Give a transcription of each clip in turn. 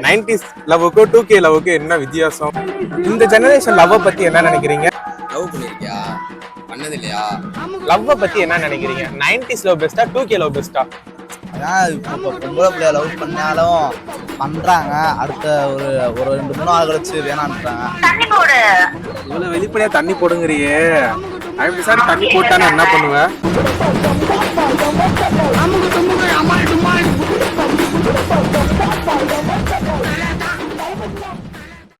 90s லவ்வுக்கும் 2K லவ்வுக்கும் என்ன வித்தியாசம்? இந்த ஜெனரேஷன் லவ் பத்தி என்ன நினைக்கிறீங்க? லவ் பண்ணிருக்கியா? பண்ணது இல்லையா? லவ் பத்தி என்ன நினைக்கிறீங்க? 90s லவ் பெஸ்டா 2K லவ் பெஸ்டா? அதான் இப்போ பொம்பளை பிள்ளைய லவ் பண்ணாலும் பண்றாங்க, அடுத்த ஒரு ஒரு 2-3 நாள் கழிச்சு வேணான்றாங்க. இவ்வளவு வெளிப்படையா தண்ணி போடுங்கறியே, அப்படி சார் தண்ணி போட்டானா என்ன பண்ணுவ?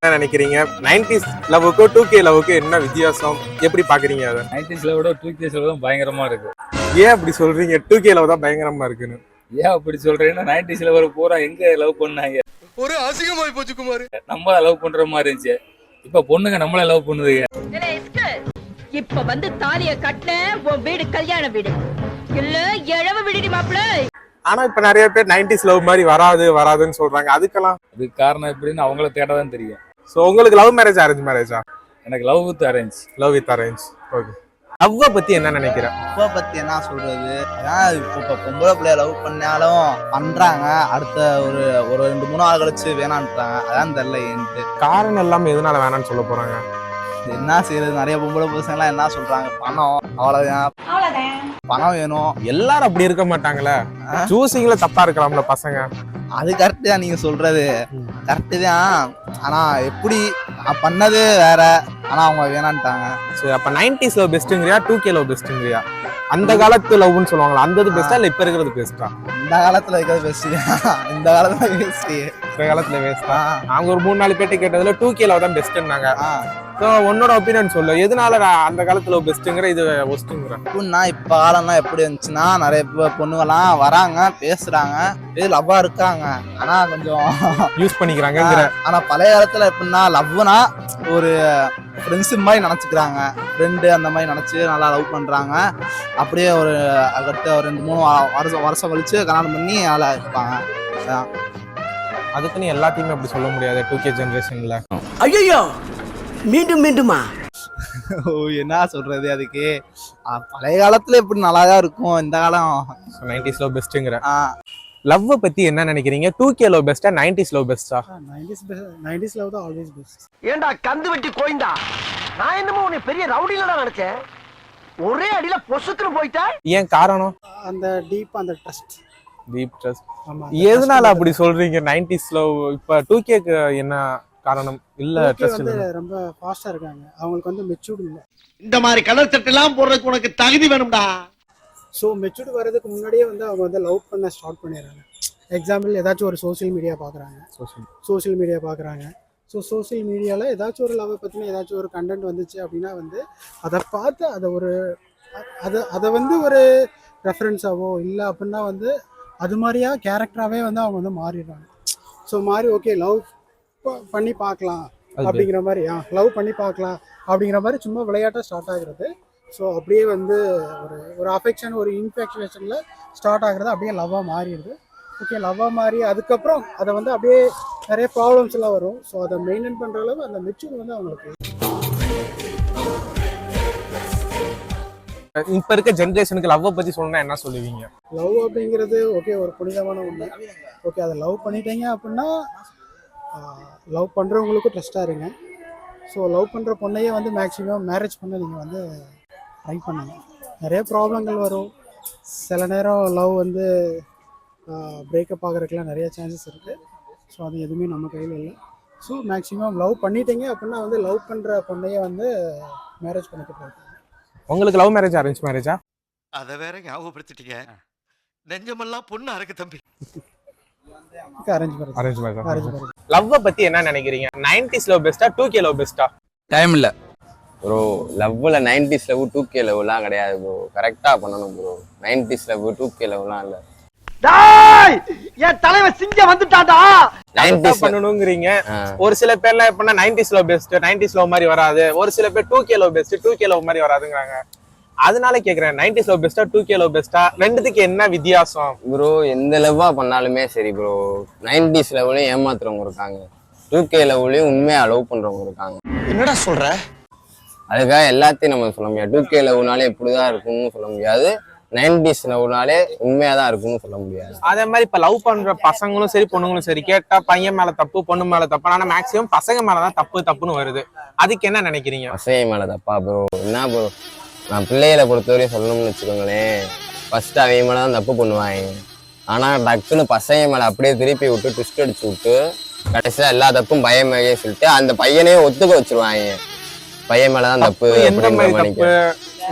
என்ன நினைக்கிறீங்க? 90s லவ்வுக்கும் 2K லவ்வுக்கும் என்ன வித்தியாசம்? எப்படி பாக்குறீங்க அதை? 90s லவோட 2K லவ் தான் பயங்கரமா இருக்கு. ஏன் அப்படி சொல்றீங்க? 2K லவ் தான் பயங்கரமா இருக்குன்னு. ஏன் அப்படி சொல்றீங்கன்னா 90s லவர் பூரா எங்க லவ் பண்ணாங்க? ஒரு அசிங்கமாய் போச்சு குமார். நம்ம லவ் பண்ற மாதிரி இருந்துச்சு. இப்ப பொண்ணுங்க நம்மள லவ் பண்ணுதுங்க. இப்ப வந்து தாலிய கட்டின உன் வீடு கல்யாண வீடு இல்ல எழவ வீடு மாப்பிள்ள. ஆனா இப்ப நிறைய பேர் 90s லவ் மாதிரி வராதுன்னு சொல்றாங்க. அதுக்கெல்லாம் அதுக்கு காரணம் எப்படின்னு அவங்கள தேடதான் தெரியும். சோ உங்களுக்கு லவ் மேரேஜ் அரேஞ்ச் மேரேஜா? எனக்கு love with arrange. Love with arrange. Okay. லவ்வ பத்தி என்ன நினைக்கிற? லவ்வை பத்தி என்ன சொல்றது? அதான் இப்போ பொம்பளை பிள்ளைய லவ் பண்ணாலும் பண்றாங்க, அடுத்த ஒரு ஒரு 2-3 நாள் கழிச்சு வேணான்றாங்க. அதான் தெரியல ஏன்ட்டு. காரணம் எல்லாம் எதனால வேணாம்னு சொல்ல போறாங்க? என்ன செய்யறது? நிறைய பொம்பளை பசங்களாம் என்ன சொல்றாங்க, பணம், அவ்வளவுதான், பணம் வேணும். எல்லாரும் அப்படி இருக்க மாட்டாங்களே, சூசிங்ல தப்பா இருக்கலாம்ல பசங்க. அது கரெக்டு தான், நீங்க சொல்றது கரெக்டு தான். ஆனா எப்படி பண்ணது வேற, ஆனா அவங்க வேணான்ட்டாங்க. சரி, அப்ப 90s லவ் பெஸ்ட்ங்கறியா 2K லவ் பெஸ்ட்ங்கறியா? அந்த காலத்து லவ்னு சொல்லுவாங்களா, அந்த இது பெஸ்டா இல்ல இப்ப இருக்கிறது பெஸ்டா? இந்த காலத்துல இருக்கிறது பெஸ்ட். இந்த காலத்துல பெஸ்ட். இந்த காலத்துல பெஸ்டா? நாங்க ஒரு 3-4 பேட்டி கேட்டதுல 2K லவ் தான் பெஸ்ட்னாங்க. சோ உன்னோட ஒபினியன் சொல்லு, எதனால அந்த காலத்துல லவ் பெஸ்ட்ங்கற இது ஒஸ்ட்ங்கற? இப்ப இப்ப காலம்லாம் எப்படி இருந்துச்சுன்னா, நிறைய பொண்ணுங்கலாம் வராங்க, பேசுறாங்க, லவ்வா இருக்காங்க, ஆனா கொஞ்சம் யூஸ் பண்ணிக்கிறாங்க. ஆனா பழைய காலத்துல எப்படின்னா லவ்னா ஒரு ஃப்ரெண்ட்ஷிப் மாதிரி நினைச்சுக்கிறாங்க, ஃப்ரெண்டு அந்த மாதிரி நினைச்சு நல்லா லவ் பண்றாங்க. அப்படியே ஒரு அடுத்த ஒரு 2-3 வருஷம் கழிச்சு கல்யாணம் பண்ணி நல்லா இருப்பாங்க. அதுக்குன்னு எல்லாத்தையுமே அப்படி சொல்ல முடியாது 2K ஜெனரேஷன்ல. ஐயோ மீண்டும் மீண்டுமா? என்ன சொல்றது அதுக்கு? பழைய காலத்துல எப்படி நல்லாதான் இருக்கும், இந்த காலம் 90s லவ் பெஸ்ட்ங்கற. லவ் பத்தி என்ன நினைக்கிறீங்க? 2K லவ் பெஸ்டா 90s லவ் பெஸ்டா? 90s லவ் தான் ஆல்வேஸ் பெஸ்ட். ஏண்டா கந்து வெட்டி கோயிந்தா, நான் என்னமோ உன்னை பெரிய ரவுடிலடா நினைச்சேன். ஒரே அடியில பொசுக்குன்னு போயிட்டா. ஏன் காரணம்? அந்த அந்த ட்ரஸ்ட். Deep trust. எதனால அப்படி சொல்றீங்க? 90s லவ் இப்ப 2Kக்கு என்ன காரணம்? இல்ல ட்ரஸ்ட் வந்து ரொம்ப ஃபாஸ்டா இருக்காங்க, அவங்களுக்கு வந்து மெச்சூர்ட் இல்ல. இந்த மாதிரி கலர் சட்டை எல்லாம் போடுறதுக்கு உனக்கு தகுதி வேணும்டா. ஸோ மெச்சூர்ட் வர்றதுக்கு முன்னாடியே வந்து அவங்க வந்து லவ் பண்ண ஸ்டார்ட் பண்ணிடுறாங்க. எக்ஸாம்பிள் ஏதாச்சும் ஒரு சோசியல் மீடியா பார்க்குறாங்க. ஸோ சோசியல் மீடியாவில் ஏதாச்சும் ஒரு லவ் பற்றின ஏதாச்சும் ஒரு கண்டென்ட் வந்துச்சு அப்படின்னா வந்து அதை பார்த்து அதை வந்து ஒரு ரெஃபரன்ஸாவோ இல்லை அப்படின்னா வந்து அது மாதிரியா கேரக்டராகவே வந்து அவங்க வந்து மாறிடுறாங்க. ஸோ மாறி ஓகே லவ் பண்ணி பார்க்கலாம் அப்படிங்கிற மாதிரி, லவ் பண்ணி பார்க்கலாம் அப்படிங்கிற மாதிரி சும்மா விளையாட்டாக ஸ்டார்ட் ஆகுறது. ஸோ அப்படியே வந்து ஒரு அஃபெக்ஷன், ஒரு இன்ஃபெக்ஷனில் ஸ்டார்ட் ஆகுறது அப்படியே லவ்வாக மாறிடுது. ஓகே, லவ்வாக மாறி அதுக்கப்புறம் அதை வந்து அப்படியே நிறைய ப்ராப்ளம்ஸ் எல்லாம் வரும். ஸோ அதை மெயின்டைன் பண்ணுற அளவு அந்த மெச்சூர் வந்து அவங்களுக்கு. இப்ப இருக்க ஜெனரேஷனுக்கு லவ் பத்தி சொல்லணும்னா என்ன சொல்லுவீங்க? லவ் அப்படிங்கிறது ஓகே ஒரு புனிதமான ஒன்று. ஓகே, அதை லவ் பண்ணிட்டீங்க அப்படின்னா லவ் பண்ணுறவங்களுக்கும் ட்ரஸ்ட்டாக இருங்க. ஸோ லவ் பண்ணுற பொண்ணையே வந்து மேக்ஸிமம் மேரேஜ் பண்ண நீங்கள் வந்து ட்ரை பண்ணுங்க. நிறைய ப்ராப்ளங்கள் வரும். சில நேரம் லவ் வந்து பிரேக்கப் ஆகிறதுக்குலாம் நிறைய சான்சஸ் இருக்குது. ஸோ அது எதுவுமே நம்ம கையில் இல்லை. ஸோ மேக்ஸிமம் லவ் பண்ணிட்டீங்க அப்படின்னா வந்து லவ் பண்ணுற பொண்ணையே வந்து மேரேஜ் பண்ணிக்க போகிறோம். உங்களுக்கு லவ் மேரேஜ் அரேஞ்ச் மேரேஜா? அதை வேற ஞாபகப்படுத்திட்டீங்க, நெஞ்சமெல்லாம் பொண்ணு அறக்கு தம்பி. Arrange marriage. லவ் பத்தி என்ன நினைக்கிறீங்க? 90s லவ் பெஸ்டா 2K லவ் பெஸ்டா? டைம் இல்ல ப்ரோ. லவ்ல 90s லவ் 2K லவ்லாம் கிடையாது ப்ரோ. கரெக்டா பண்ணணும் ப்ரோ. 90s லவ் 2K லவ்லாம் இல்ல. டேய், என் தலைவன் சிங்க வந்துட்டாடா. 90s பண்ணணும்ங்கறீங்க. ஒரு சில பேர்லாம் எப்படின்னா 90s love best, 90s love மாதிரி வராது. ஒரு சில பேர் 2K love best, 2K love மாதிரி வராதுங்கறாங்க. அதனால கேக்குறேன், 90s லவ் பெஸ்டா 2K லவ் பெஸ்டா? ரெண்டுத்துக்கு என்ன வித்தியாசம் ப்ரோ? எந்த லவ்வா பண்ணாலுமே சரி ப்ரோ, 90s லவ்லயும் ஏமாத்துறவங்க இருக்காங்க, 2K லவ்லயும் உண்மையா லவ் பண்றவங்க இருக்காங்க. என்னடா சொல்ற? அதுக்காக எல்லாத்தையும் நம்ம சொல்ல முடியாது. 2K லவ்னாலே இப்படிதான் இருக்கும்னு சொல்ல முடியாது. 90s லவ்னாலே உண்மையா தான் இருக்கும்னு சொல்ல முடியாது. அதே மாதிரி இப்ப லவ் பண்ற பசங்களும் சரி பொண்ணுங்களும் சரி கேட்டா பையன் மேல தப்பு பொண்ணு மேல தப்பு, ஆனா மேக்சிமம் பசங்க மேலதான் தப்புன்னு வருது. அதுக்கு என்ன நினைக்கிறீங்க? பசங்க மேல தப்பா ப்ரோ? என்ன ப்ரோ, நான் பிள்ளைகளை பொறுத்தவரையும் சொல்லணும்னு வச்சுக்கோங்களேன், ஃபர்ஸ்ட் அவங்க மேலதான் தப்பு பண்ணுவாங்க. ஆனா டக்குன்னு பசங்க மேல அப்படியே திருப்பி விட்டு ட்விஸ்ட் அடிச்சு விட்டு கடைசியா எல்லா தப்பும் பையன் மேலே சொல்லிட்டு அந்த பையனையும் ஒத்துக்க வச்சிருவாங்க. பையன் மேலதான் தப்பு. எந்த மாதிரி தப்பு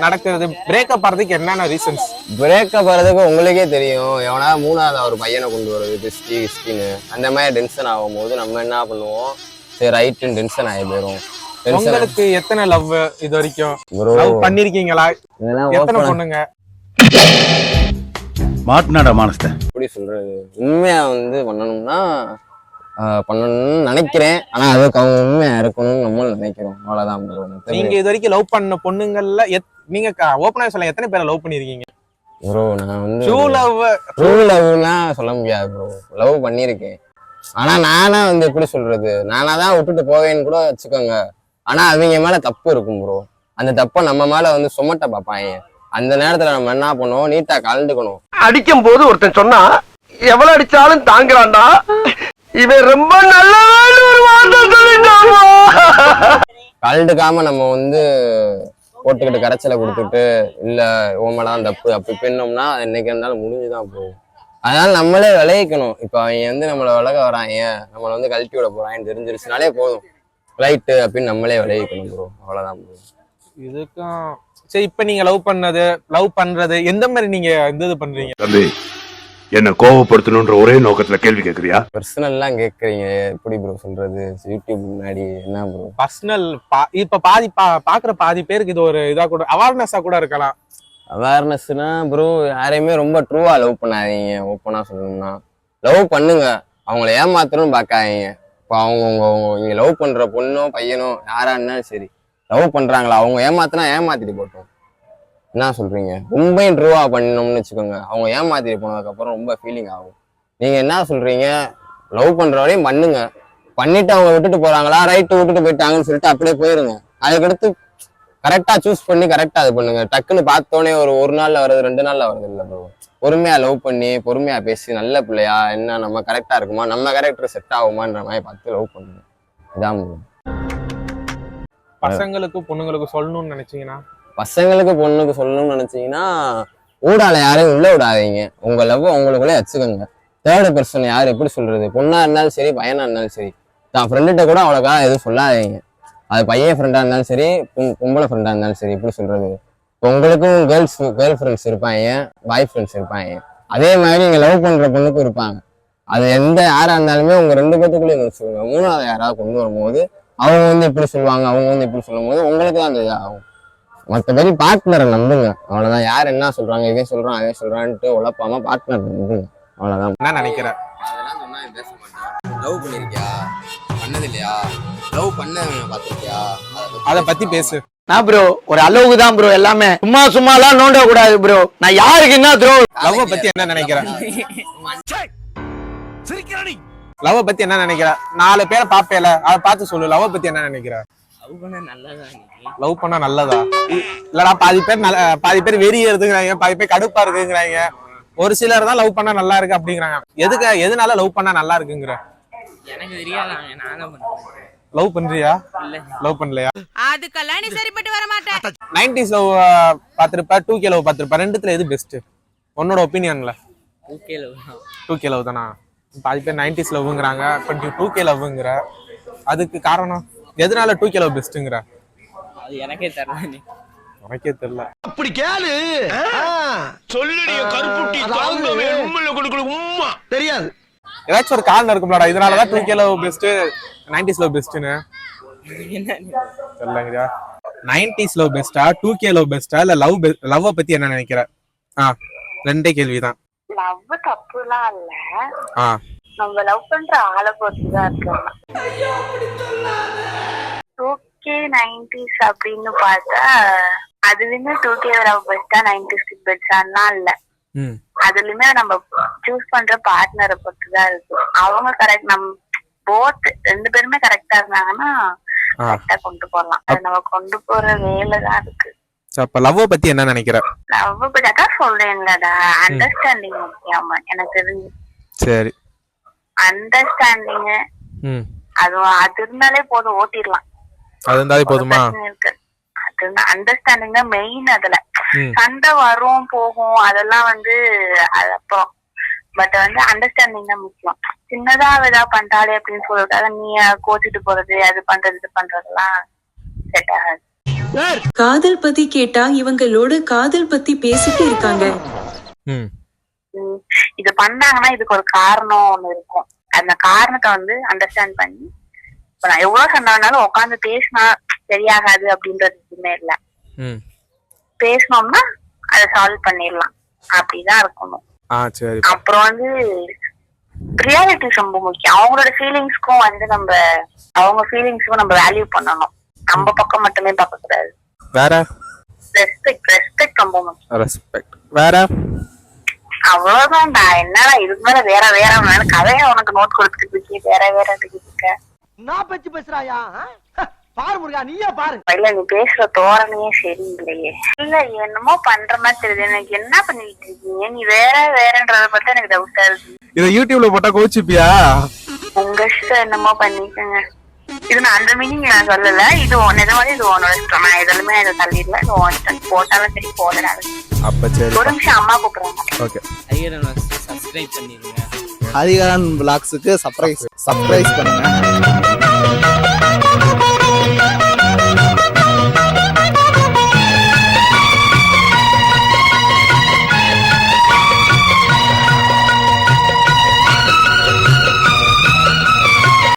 நடக்கிறது? பிரேக்கப் ஆறதுக்கு என்னென்ன ரீசன்ஸ்? பிரேக்கப் ஆறதுக்கு உங்களுக்கே தெரியும். எவனா மூணாவது ஒரு பையனை கொண்டு வருது கிறிஸ்டின்னு அந்த மாதிரி டென்ஷன் ஆகும் போது நம்ம என்ன பண்ணுவோம், சரி ரைட்டுன்னு டென்ஷன் ஆகி போயிடும். உங்களுக்கு எத்தனை லவ் இது வரைக்கும் லவ் பண்ணிருக்கீங்களா? எத்தனை பொண்ணுங்க மாட்டினாடா மானஸ்த? எப்படி சொல்றது, உண்மையா வந்து பண்ணணும்னா பண்ணணும்னு நினைக்கிறேன். ஆனா அதுக்கு அவங்க உண்மையா இருக்கணும்னு நம்மளும் நினைக்கிறோம். அவ்வளவுதான் ப்ரோ. நீங்க இது வரைக்கும் லவ் பண்ண பொண்ணுங்கள்ல நீங்க ஓப்பனா சொல்ல எத்தனை பேரை லவ் பண்ணிருக்கீங்க? ப்ரோ நான் வந்து ட்ரூ லவ்லாம் சொல்ல முடியாது ப்ரோ. லவ் பண்ணியிருக்கேன். ஆனா நானா வந்து எப்படி சொல்றது, நானாதான் விட்டுட்டு போவேன்னு கூட வச்சுக்கோங்க. ஆனா அவங்க மேல தப்பு இருக்கும் ப்ரோ. அந்த தப்பை நம்ம மேல வந்து சுமட்ட பார்ப்பாங்க. அந்த நேரத்துல நம்ம என்ன பண்ணுவோம், நீட்டா கலந்துக்கணும். அடிக்கும் போது ஒருத்தன் சொன்னா எவ்வளவு அடிச்சாலும் தாங்குறான்டா, இவன் ரொம்ப நல்ல ஒரு வார்த்தை சொல்லிட்டான். கலந்துக்காம நம்ம வந்து போட்டுக்கிட்டு கரைச்சலை கொடுத்துட்டு இல்ல ஓமலாம் தப்பு அப்படி பின்னோம்னா என்னைக்கு இருந்தாலும் முடிஞ்சுதான் போகும். அதனால நம்மளே விளைவிக்கணும். இப்ப அவங்க வந்து நம்மளை விலக வராங்க, நம்மளை வந்து கழட்டி விட போறாங்கன்னு தெரிஞ்சிருச்சுனாலே போதும், ரைட்டு அப்படின்னு நம்மளே விளைவிக்கணும் ப்ரோ. அவ்வளவுதான் ப்ரோ. இதுக்கும் சரி. இப்ப நீங்க லவ் பண்றது எந்த மாதிரி நீங்க இது பண்றீங்க? தம்பி, என்ன கோவப்படுத்தணும்ன்ற ஒரே நோக்கத்துல கேள்வி கேக்குறியா? பர்சனல்லாம் கேக்குறீங்க எப்படி ப்ரோ சொல்றது யூடியூப் முன்னாடி? என்ன ப்ரோ பர்சனல்? இப்ப பாக்குற பாதி பேருக்கு இது ஒரு இதா கூட அவேர்னஸா கூட இருக்கலாம். அவேர்னஸ்னா ப்ரோ, யாரையுமே ரொம்ப ட்ரூவா லவ் பண்ணாதீங்க. ஓப்பனா சொல்லணும்னா லவ் பண்ணுங்க, அவங்கள ஏமாத்தணும்னு பார்க்காதீங்க. இப்போ நீங்க லவ் பண்ற பொண்ணோ பையனோ யாரா இருந்தாலும் சரி, லவ் பண்றாங்களா அவங்க ஏமாத்தினா ஏமாத்திட்டு போட்டோம். என்ன சொல்றீங்க, ரொம்பவும் ட்ரூவா பண்ணணும்னு வச்சுக்கோங்க, அவங்க ஏமாத்திட்டு போனதுக்கு அப்புறம் ரொம்ப ஃபீலிங் ஆகும். நீங்க என்ன சொல்றீங்க, லவ் பண்ற வரையும் பண்ணுங்க, பண்ணிட்டு அவங்க விட்டுட்டு போறாங்களா ரைட்டு விட்டுட்டு போயிட்டாங்கன்னு சொல்லிட்டு அப்படியே போயிருங்க. அதுக்கடுத்து கரெக்டா சூஸ் பண்ணி கரெக்டா இது பண்ணுங்க. டக்குன்னு பார்த்தோன்னே ஒரு நாள்ல வருது 2 நாள்ல வருது இல்லை ப்ரோ. பொறுமையா லவ் பண்ணி பொறுமையா பேசி நல்ல பிள்ளையா என்ன நம்ம கரெக்டா இருக்குமா, நம்ம கேரக்டர் செட் ஆகுமான்ற மாதிரி பார்த்து லவ் பண்ணுங்க. இதான் ப்ரோ. பசங்களுக்கு பொண்ணுங்களுக்கு சொல்லணும்னு நினைச்சீங்கன்னா, பசங்களுக்கு பொண்ணுக்கு சொல்லணும்னு நினைச்சீங்கன்னா ஊடால யாரையும் உள்ள விடாதீங்க. உங்க லவ் உங்களுக்குள்ளே வச்சுக்கோங்க. தேர்ட் பர்சன் யார் எப்படி சொல்றது, பொண்ணா இருந்தாலும் சரி பையனா இருந்தாலும் சரி, தான் ஃப்ரெண்டுகிட்ட கூட அவ்வளோக்கா எதுவும் சொல்லாதீங்க. அது பையன் ஃப்ரெண்டா இருந்தாலும் சரி பொம்பளை ஃப்ரெண்டா இருந்தாலும் சரி. எப்படி சொல்றது, உங்களுக்கும் கேர்ள் ஃப்ரெண்ட்ஸ் இருப்பாங்க, பாய் ஃப்ரெண்ட்ஸ் இருப்பாங்க. அதே மாதிரி நீங்க லவ் பண்ற பொண்ணுக்கும் இருப்பாங்க. அது எந்த யாரா இருந்தாலுமே உங்க 2 பேத்துக்குள்ளேயும் முடிச்சுக்கோங்க. 3ஆவது யாராவது கொண்டு வரும்போது அவங்க வந்து இப்படி சொல்லுவாங்க, அவங்க வந்து இப்படி சொல்லும் போது உங்களுக்கு தான் அந்த இதாகும். மற்றபடி பார்ட்னரை நம்புங்க, அவ்வளவுதான். யார் என்ன சொல்றாங்க, இவன் சொல்றான் அவன் சொல்றான்ட்டு உழப்பாம பார்ட்னர் நம்புங்க, அவ்வளவுதான். என்ன நினைக்கிறேன்? அதெல்லாம் சொன்னா பேச மாட்டேன். லவ் பண்ணிருக்கியா, பண்ணது இல்லையா, லவ் பண்ண பாத்திருக்கியா, அத பத்தி பேசு. நான் ப்ரோ ஒரு அளவுக்கு தான் ப்ரோ, எல்லாமே சும்மாலாம் நோண்ட கூடாது ப்ரோ. நான் யாருக்கு என்ன ப்ரோ லவ் பத்தி என்ன நினைக்கிறேன்? லவ் பத்தி என்ன நினைக்கிற? 4 பேரை பாப்பேல, அதை பார்த்து சொல்லு. லவ் பத்தி என்ன நினைக்கிற? லவ் பண்ணா நல்லதா? இல்லடா, பாதி பேர் வெறி இருக்குங்கிறாங்க, பாதி பேர் கடுப்பா இருக்குங்கிறாங்க. ஒரு சிலர் தான் லவ் பண்ணா நல்லா இருக்கு அப்படிங்கிறாங்க. எதனால லவ் பண்ணா நல்லா இருக்குங்கிற? எனக்கு தெரியாதாங்க, நான் லவ் பண்றியா? லவ் பண்ணலையா? அதுக்கெல்லாம் நீ சரிப்பட்டு வர மாட்டேன். 90s லவ் பாத்திருப்ப, 2K லவ் பாத்திருப்ப, ரெண்டுத்துல எது பெஸ்ட் உன்னோட ஒப்பீனியன்ல? 2K லவ் தானா? பாதி பேர் 90s லவ்ங்கிறாங்க, 2K லவ்ங்கிற. அதுக்கு காரணம் எதனால 2K லவ் பெஸ்ட்ங்கிற? அது எனக்கே தெரியல. உனக்கே தெரியல? அப்படி கேளு சொல்லுடைய கருப்புட்டி தாங்கவே உண்மையில கொடுக்கல உம்மா தெரியாது. ஏதாச்சும் ஒரு காரணம் இருக்கும்லடா, இதனாலதான் 2K love best 90s love பெஸ்ட்னு தெரியலங்கயா. 90s லவ் பெஸ்டா 2K லவ் பெஸ்டா இல்ல லவ் பத்தி என்ன நினைக்கிற? ரெண்டே கேள்விதான். லவ் தப்புலாம் இல்ல, நம்ம லவ் பண்ற ஆளை பொறுத்துதான் இருக்கு. 2K 90s அப்படின்னு பார்த்தா அதுலயுமே 2K லவ் பெஸ்டா 90s பெஸ்டான்லாம் இல்ல. அதுலயுமே நம்ம சூஸ் பண்ற பார்ட்னரை பொறுத்துதான் இருக்கு. அவங்க கரெக்ட், நம்ம போத் 2 பேருமே கரெக்டா இருந்தாங்கன்னா கரெக்டா கொண்டு போகலாம். அது நம்ம கொண்டு போற வேலைதான் இருக்கு. அப்ப லவ் பத்தி என்ன நினைக்கிற? லவ் பத்தி அதான் சொல்றேன்லடா, அண்டர்ஸ்டாண்டிங் முக்கியம் எனக்கு தெரிஞ்சு. சரி. அண்டர்ஸ்டாண்டிங் அது இருந்தாலே போதும், ஓட்டிடலாம். அது இருந்தாலே போதுமா? இருக்கு, அது அண்டர்ஸ்டாண்டிங் தான் மெயின். அதுல சண்டை வரும் போகும் அதெல்லாம் வந்து அது அப்புறம். பட் வந்து அண்டர்ஸ்டாண்டிங் தான் முக்கியம். சின்னதா ஏதாவது பண்றாளே அப்படின்னு சொல்றதுக்காக நீ கோச்சிட்டு போறது, அது பண்றது இது பண்றதெல்லாம் செட் ஆகாது. காதல் பத்தி கேட்டா இவங்களோட காதல் பத்தி பேசிட்டு இருக்காங்க. இது பண்ணாங்கன்னா இதுக்கு ஒரு காரணம் ஒண்ணு இருக்கும். அந்த காரணத்தை வந்து அண்டர்ஸ்டாண்ட் பண்ணி, இப்ப நான் எவ்வளவு சொன்னாலும் உட்காந்து பேசினா சரியாகாது அப்படின்றது எதுவுமே இல்ல. பேசணும்னா அதை சால்வ் பண்ணிடலாம், அப்படிதான் இருக்கணும். அப்புறம் வந்து ரியாலிட்டிஸ் ரொம்ப முக்கியம். அவங்களோட ஃபீலிங்ஸ்க்கும் வந்து நம்ம அவங்க ஃபீலிங்ஸ்க்கும் நம்ம வேல்யூ பண்ணணும். நம்ம பக்கம் மட்டுமே பார்க்க கூடாது. வேற ரெஸ்பெக்ட் ரொம்ப முக்கியம். ரெஸ்பெக்ட் வேற அவ்வளவுதான்டா. என்னடா இதுக்கு மேல வேற வேற கதையை உனக்கு நோட் கொடுத்துட்டு இருக்கீங்க, வேற வேற இருக்க. நான் பச்சு பேசுறாயா? பாரு முருகா, நீயே பாரு. இல்ல நீ பேசுற தோரணையே சரியில்லையே. இல்ல என்னமோ பண்ற மாதிரி தெரியுது. எனக்கு என்ன பண்ணிட்டு இருக்கீங்க? நீ வேற வேறன்றத பத்தி எனக்கு டவுட்டா இருக்கு. இத யூடியூப்ல போட்டா கோச்சிப்பியா? உங்க இஷ்டம், என்னமோ பண்ணிக்கங்க. இது நான் அந்த மீனிங் நான் சொல்லல. இது நிஜமாவே இது உன்னோட இஷ்டம். நான் எதுலுமே இதை தள்ளிடல. இது உன் இஷ்டம். போட்டாலும் சரி போடலாம். அப்ப சரி, ஒரு நிமிஷம் அம்மா கூப்பிடுறாங்க. ஓகே. சப்ஸ்கிரைப் பண்ணிருங்க. ஹரிகரன் விலாக்ஸுக்கு சர்ப்ரைஸ் பண்ணுங்க.